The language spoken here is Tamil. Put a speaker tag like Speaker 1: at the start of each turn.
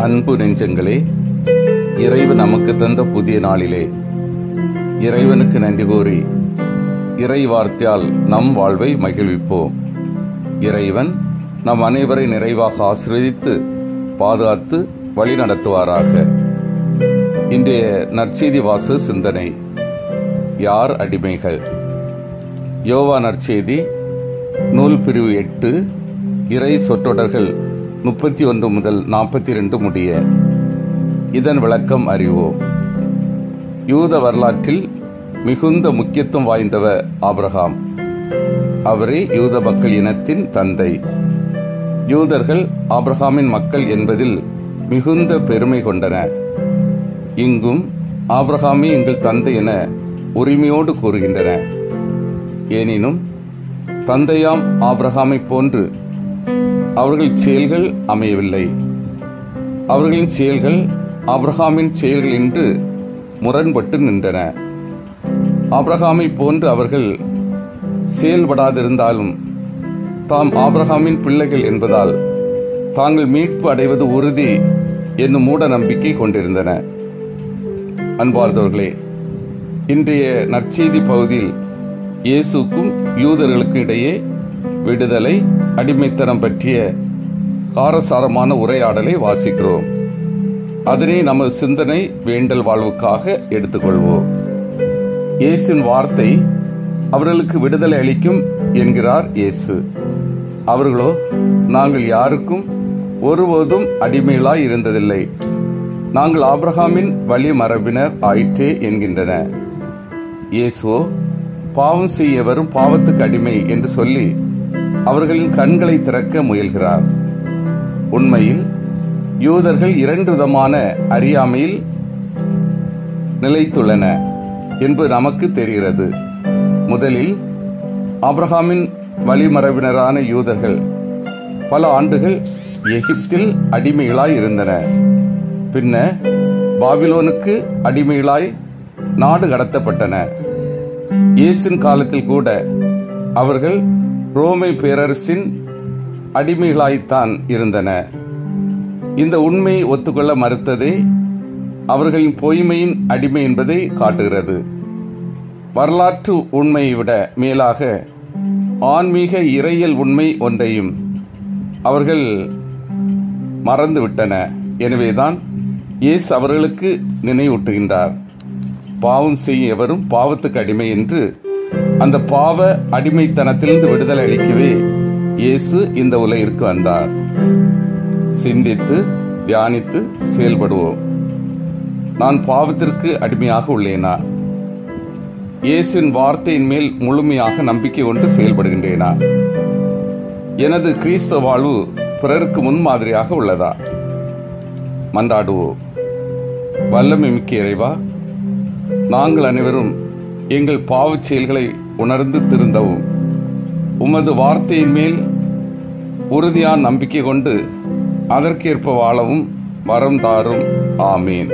Speaker 1: அன்பு நெஞ்சங்களே, இறைவன் நமக்கு தந்த புதிய நாளிலே இறைவனுக்கு நன்றி கூறி இறை வார்த்தையால் நம் வாழ்வை மகிழ்விப்போம். இறைவன் நம் அனைவரை நிறைவாக ஆசீர்வதித்து பாதுகாத்து வழி நடத்துவாராக. இன்றைய நற்செய்தி வாச சிந்தனை, யார் அடிமைகள்? யோவா நற்செய்தி நூல் பிரிவு 8 இறை சொற்றொடர்கள் 31 முதல் 42 முடிய. இதன் விளக்கம் அறிவோம். யூத வரலாற்றில் மிகுந்த முக்கியத்துவம் வாய்ந்தவர் ஆபிரகாம். அவரே யூத மக்கள் இனத்தின் தந்தை. யூதர்கள் ஆபிரகாமின் மக்கள் என்பதில் மிகுந்த பெருமை கொண்டனர். இங்கும் ஆபிரகாமே எங்கள் தந்தை என உரிமையோடு கூறுகின்றனர். எனினும் தந்தையாம் ஆபிரகாமை போன்று அவர்கள் செயல்கள் அமையவில்லை. அவர்களின் செயல்கள் ஆபிரகாமின் செயல்கள் என்று முரண்பட்டு நின்றன. ஆபிரகாமை போன்று அவர்கள் செயல்படாதிருந்தாலும் தாம் ஆபிரகாமின் பிள்ளைகள் என்பதால் தாங்கள் மீட்பு அடைவது உறுதி என்னும் மூட நம்பிக்கை கொண்டிருந்தன. அன்பார்ந்தவர்களே, இன்றைய நற்செய்தி பகுதியில் இயேசுக்கும் யூதர்களுக்கும் இடையே விடுதலை, அடிமைத்தனம் பற்றிய காரசாரமான உரையாடலை வாசிக்கிறோம். அதனை நமது சிந்தனை வேண்டல் வாழ்வுக்காக எடுத்துக்கொள்வோம். இயேசுவின் வார்த்தை அவர்களுக்கு விடுதலை அளிக்கும் என்கிறார் இயேசு. அவர்களோ, நாங்கள் யாருக்கும் ஒருபோதும் அடிமைகளாய் இருந்ததில்லை, நாங்கள் ஆபிரகாமின் வழி மரபினர் ஆயிற்றே என்கின்றனர். இயேசுவோ, பாவம் செய்ய வரும் பாவத்துக்கு அடிமை என்று சொல்லி அவர்களின் கண்களை திறக்க முயல்கிறார். உண்மையில் யூதர்கள் 2 விதமான அறியாமையில் நிலைத்துள்ளன என்பது நமக்கு தெரிகிறது. முதலில் ஆபிரகாமின் வழிமரபினரான யூதர்கள் பல ஆண்டுகள் எகிப்தில் அடிமைகளாய் இருந்தனர். பின்னர் பாபிலோனுக்கு அடிமைகளாய் நாடு கடத்தப்பட்டனர். இயேசுவின் காலத்தில் கூட அவர்கள் ரோமை பேரரசின் அடிமைகளாய்த்தான் இருந்தனர். இந்த உண்மையை ஒத்துக்கொள்ள மறுத்ததே அவர்களின் பொய்மையின் அடிமை என்பதை காட்டுகிறது. வரலாற்று உண்மையை விட மேலாக ஆன்மீக இறையியல் உண்மை ஒன்றையும் அவர்கள் மறந்துவிட்டனர். எனவேதான் இயேசு அவர்களுக்கு நினைவூட்டுகின்றார். பாவம் செய்ய எவரும் பாவத்துக்கு அடிமை என்று. அந்த பாவ அடிமைத்தனத்திலிருந்து விடுதலை அளிக்கவே இயேசு இந்த உலகிற்கு வந்தார். சிந்தித்து தியானித்து செயல்படுவோம். நான் பாவத்திற்கு அடிமையாக உள்ளேனா? இயேசுவின் வார்த்தையின் மேல் முழுமையாக நம்பிக்கை கொண்டு செயல்படுகின்றேனா? எனது கிறிஸ்தவ வாழ்வு பிறருக்கு முன்மாதிரியாக உள்ளதா? மன்றாடுவோம். வல்லமை மிக்க இறைவா, நாங்கள் அனைவரும் எங்கள் பாவச் செயல்களை உணர்ந்து திருந்தவும், உமது வார்த்தையின் மேல் உறுதியான நம்பிக்கை கொண்டு அதற்கேற்ப வாழவும் வரம் தாரும். ஆமீன்.